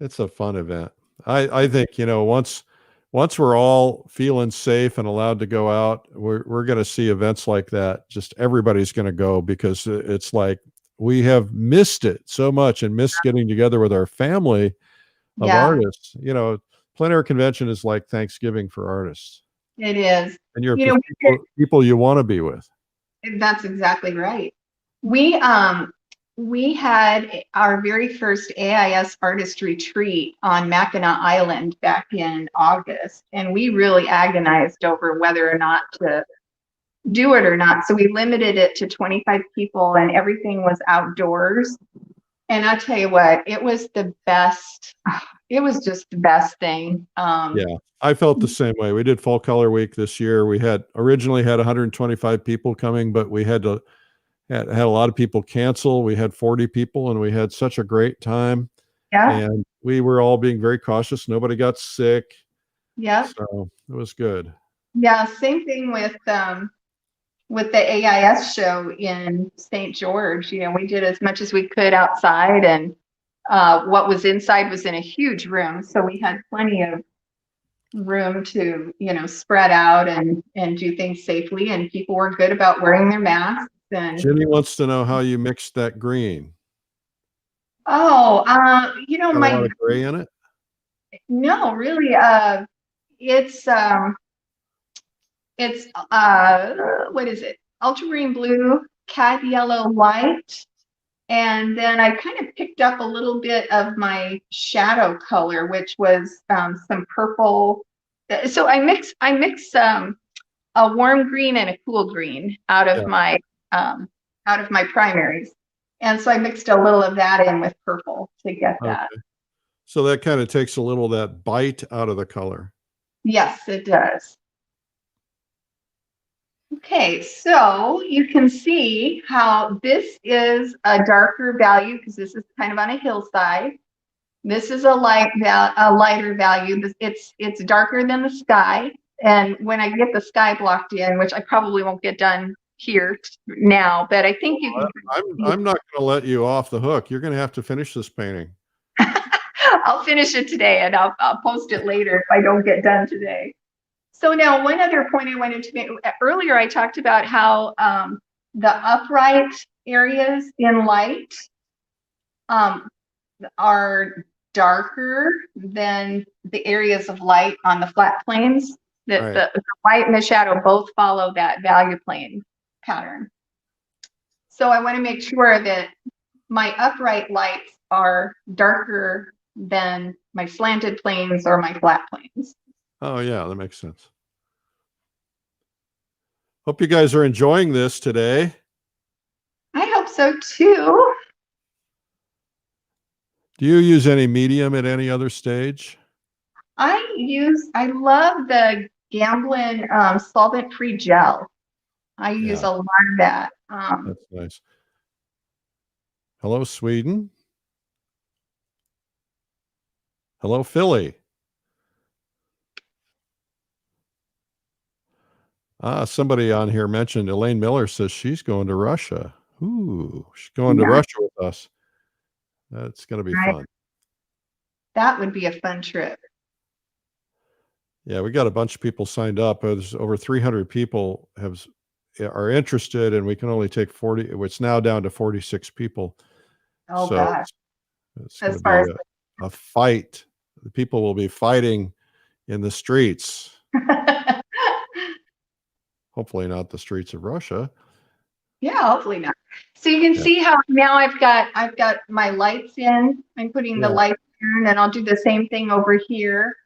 It's a fun event. I think, once we're all feeling safe and allowed to go out, we're going to see events like that. Just everybody's going to go, because it's like we have missed it so much and missed getting together with our family of Yeah, artists. Plein air convention is like Thanksgiving for artists, it is. and you're You with know, people you want to be with. that's exactly right. We we had our very first AIS artist retreat on Mackinac Island back in August, and we really agonized over whether or not to do it or not. So we limited it to 25 people, and everything was outdoors. And I'll tell you what, it was the best. It was just the best thing. Yeah, I felt the same way. We did Fall Color Week this year. We had originally had 125 people coming, but we had a lot of people cancel. We had 40 people, and we had such a great time. Yeah, And we were all being very cautious. Nobody got sick, yeah, so it was good. yeah. Same thing with the AIS show in St. George. We did as much as we could outside, and what was inside was in a huge room, so we had plenty of room to spread out and do things safely, and people were good about wearing their masks. And Jimmy wants to know how you mixed that green. oh, Got a lot of gray in it? no, really, it's what is it? Ultramarine blue, cad yellow light, and then I kind of picked up a little bit of my shadow color, which was some purple. So I mix a warm green and a cool green Yeah. um, out of my primaries, and so I mixed a little of that in with purple to get that. Okay. So that kind of takes a little of that bite out of the color. Yes, it does. Okay, so you can see how this is a darker value because this is kind of on a hillside. This is a lighter value. It's darker than the sky. And when I get the sky blocked in, which I probably won't get done here now, but I think you can. I'm not going to let you off the hook. You're going to have to finish this painting. I'll finish it today, and I'll post it later if I don't get done today. So now, one other point I wanted to make earlier, I talked about how the upright areas in light um, are darker than the areas of light on the flat planes. That Right. the light and the shadow both follow that value plane pattern. So I want to make sure that my upright lights are darker than my slanted planes or my flat planes. Oh, yeah, that makes sense. Hope you guys are enjoying this today. I hope so too. Do you use any medium at any other stage? I love the Gamblin solvent-free gel. I use Yeah, a lot of that. that's nice. Hello, Sweden. Hello, Philly. Somebody on here mentioned Elaine Miller says she's going to Russia. Ooh, she's going to Yeah, Russia with us. That's going to be right. fun. That would be a fun trip. Yeah, we got a bunch of people signed up. There's over 300 people are interested, and we can only take 40. It's now down to 46 people. Oh So gosh, it's going as to far be as a fight. The people will be fighting in the streets. Hopefully not the streets of Russia. Yeah, hopefully not. So you can see how now I've got my lights in. I'm putting the lights in, and I'll do the same thing over here.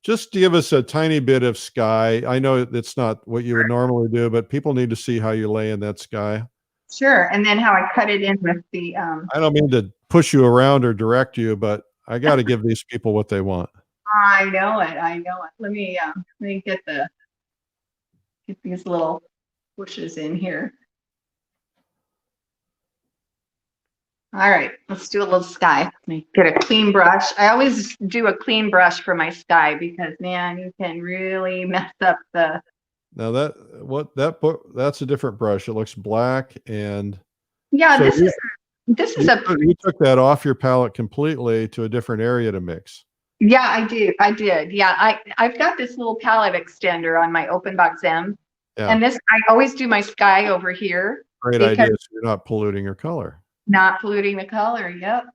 Just give us a tiny bit of sky. I know it's not what you would normally do, but people need to see how you lay in that sky. Sure, and then how I cut it in with the I don't mean to push you around or direct you, but I got to give these people what they want. I know it. I know it. Let me get these little bushes in here. All right, let's do a little sky. Let me get a clean brush. I always do a clean brush for my sky because, man, you can really mess up the. Now that's a different brush. It looks black, and Yeah, so this is a. you took that off your palette completely to a different area to mix. Yeah, I did. Yeah, I've got this little palette extender on my Open Box M, and I always do my sky over here. Great idea. So you're not polluting your color. Not polluting the color. Yep.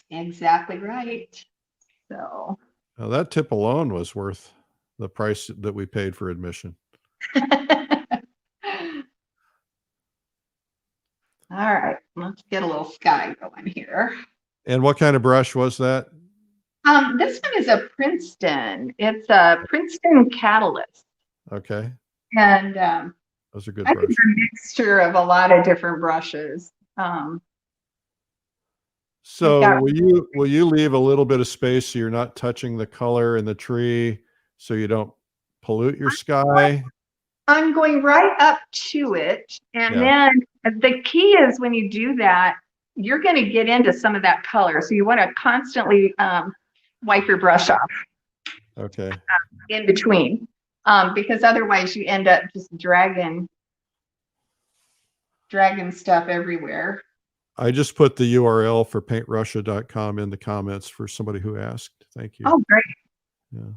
Exactly right. So. Now that tip alone was worth the price that we paid for admission. All right, let's get a little sky going here. And what kind of brush was that? This one is a Princeton. It's a Princeton Catalyst. Okay. And those are good I think brushes. a mixture of a lot of different brushes. So will you leave a little bit of space so you're not touching the color in the tree, so you don't pollute your sky? I'm going right up to it, and then the key is when you do that, you're going to get into some of that color. So you want to constantly wipe your brush off. Okay. In between, because otherwise you end up just dragging stuff everywhere. I just put the URL for paintrussia.com in the comments for somebody who asked. Thank you. Oh, great. Yeah.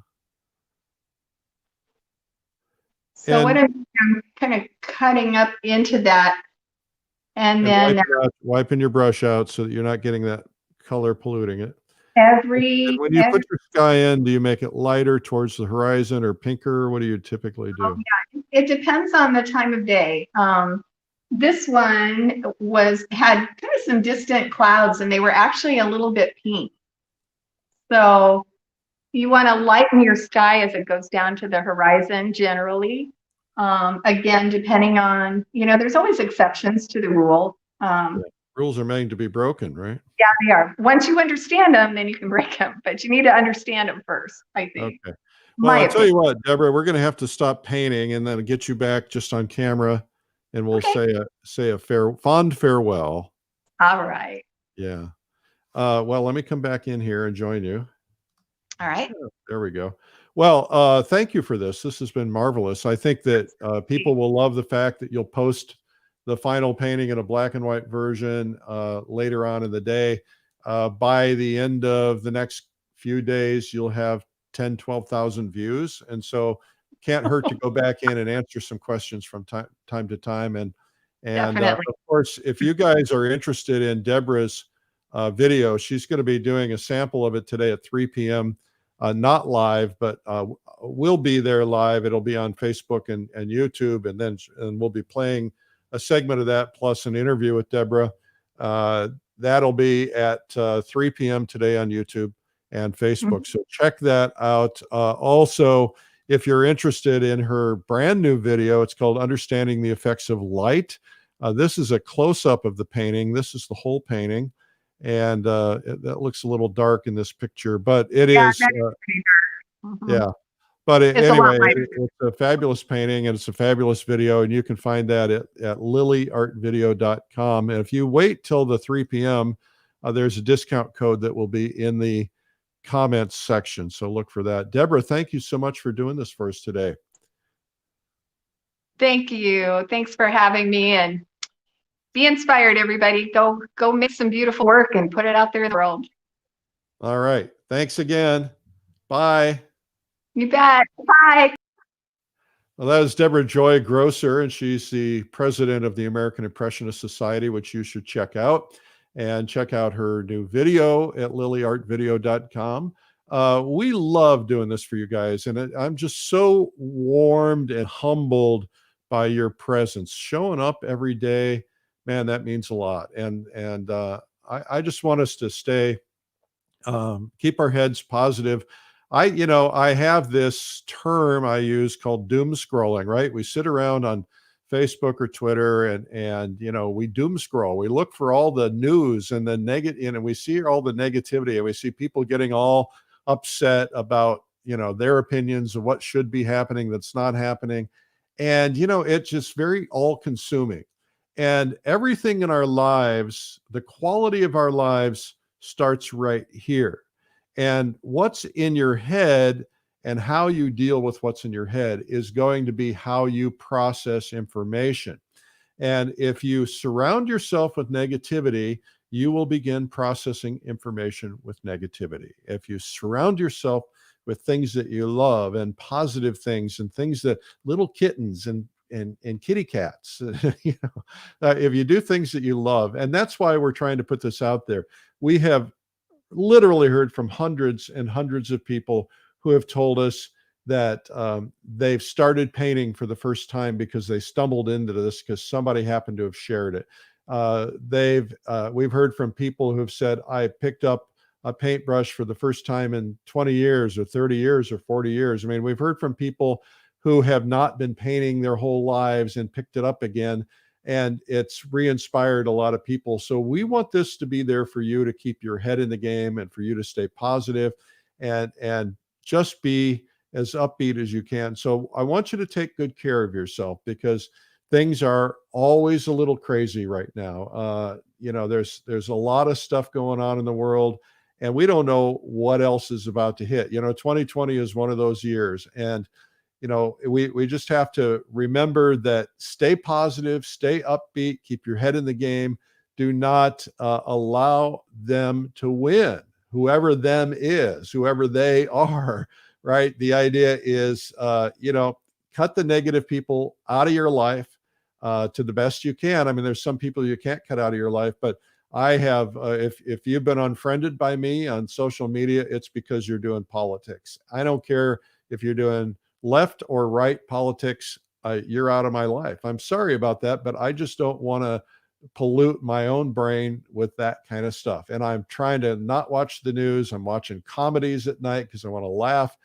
So what I'm kind of cutting up into that, and then wiping your brush out so that you're not getting that color polluting it. When you put your sky in, do you make it lighter towards the horizon or pinker? What do you typically do? Oh, yeah. It depends on the time of day. This one had kind of some distant clouds, and they were actually a little bit pink. So you want to lighten your sky as it goes down to the horizon generally. Again, depending on, there's always exceptions to the rule. Rules are made to be broken, right? Yeah, they are. Once you understand them, then you can break them, but you need to understand them first, I think. Okay. Well, I'll tell you what, Deborah, we're going to have to stop painting and then get you back just on camera, and we'll say a fond farewell. All right. Yeah. Well, let me come back in here and join you. All right. There we go. Well, thank you for this. This has been marvelous. I think that people will love the fact that you'll post the final painting in a black and white version later on in the day. By the end of the next few days, you'll have 10, 12,000 views. And so can't hurt to go back in and answer some questions from time to time. And of course, if you guys are interested in Debra's video, she's going to be doing a sample of it today at 3 p.m. Not live, but we'll be there live. It'll be on Facebook and YouTube, and we'll be playing a segment of that plus an interview with Debra. That'll be at 3 p.m. today on YouTube and Facebook. So check that out. Also, if you're interested in her brand new video, it's called Understanding the Effects of Light. This is a close-up of the painting. This is the whole painting. And that looks a little dark in this picture, but it is. Yeah. But anyway, it's a fabulous painting and it's a fabulous video, and you can find that at lilyartvideo.com. And if you wait till the 3 p.m., there's a discount code that will be in the comments section. So look for that. Debra, thank you so much for doing this for us today. Thank you. Thanks for having me, and be inspired, everybody. Go make some beautiful work and put it out there in the world. All right. Thanks again. Bye. You bet. Bye. Well, that was Debra Joy Groesser, and she's the president of the American Impressionist Society, which you should check out. And check out her new video at lilyartvideo.com. We love doing this for you guys. And I'm just so warmed and humbled by your presence. Showing up every day, man, that means a lot. I just want us to stay keep our heads positive. I have this term I use called doom scrolling, right? We sit around on Facebook or Twitter and we doom scroll. We look for all the news and the negative, and we see all the negativity, and we see people getting all upset about, their opinions of what should be happening that's not happening. And, it's just very all consuming. And everything in our lives, the quality of our lives starts right here. And what's in your head and how you deal with what's in your head is going to be how you process information. And if you surround yourself with negativity, you will begin processing information with negativity. If you surround yourself with things that you love and positive things and things that little kittens and kitty cats, if you do things that you love, and that's why we're trying to put this out there. We have literally heard from hundreds and hundreds of people who have told us that they've started painting for the first time because they stumbled into this because somebody happened to have shared it. We've heard from people who have said, I picked up a paintbrush for the first time in 20 years or 30 years or 40 years. I mean, we've heard from people who have not been painting their whole lives and picked it up again, and it's re-inspired a lot of people. So we want this to be there for you to keep your head in the game and for you to stay positive and just be as upbeat as you can. So I want you to take good care of yourself because things are always a little crazy right now. There's a lot of stuff going on in the world, and we don't know what else is about to hit. 2020 is one of those years, and we just have to remember that stay positive, stay upbeat, keep your head in the game. Do not allow them to win, whoever them is, whoever they are, right? The idea is, cut the negative people out of your life to the best you can. I mean, there's some people you can't cut out of your life, but I have, if you've been unfriended by me on social media, it's because you're doing politics. I don't care if you're doing left or right politics, you're out of my life. I'm sorry about that, but I just don't want to pollute my own brain with that kind of stuff. And I'm trying to not watch the news. I'm watching comedies at night because I want to laugh.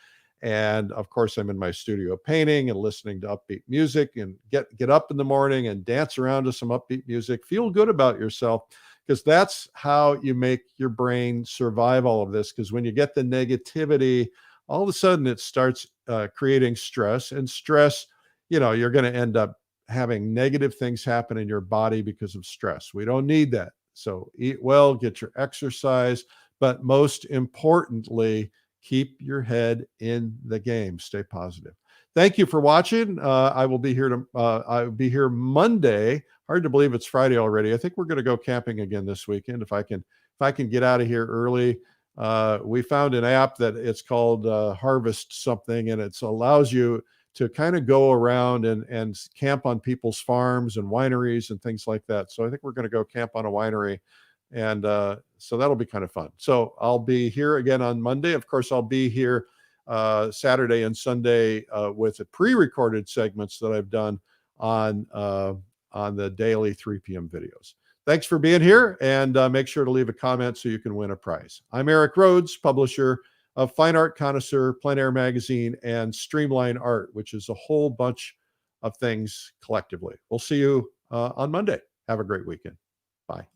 And of course, I'm in my studio painting and listening to upbeat music and get up in the morning and dance around to some upbeat music. Feel good about yourself because that's how you make your brain survive all of this. Because when you get the negativity, all of a sudden it starts creating stress, and stress, you're going to end up having negative things happen in your body because of stress. We don't need that. So eat well, get your exercise, but most importantly, keep your head in the game. Stay positive. Thank you for watching. I will be here I'll be here Monday. Hard to believe it's Friday already. I think we're going to go camping again this weekend if I can get out of here early. We found an app that it's called Harvest something, and it allows you to kind of go around and camp on people's farms and wineries and things like that. So I think we're going to go camp on a winery, and so that'll be kind of fun. So I'll be here again on Monday. Of course, I'll be here Saturday and Sunday with the pre-recorded segments that I've done on the daily 3 p.m. videos. Thanks for being here, and make sure to leave a comment so you can win a prize. I'm Eric Rhoads, publisher of Fine Art Connoisseur, Plein Air Magazine, and Streamline Art, which is a whole bunch of things collectively. We'll see you on Monday. Have a great weekend. Bye.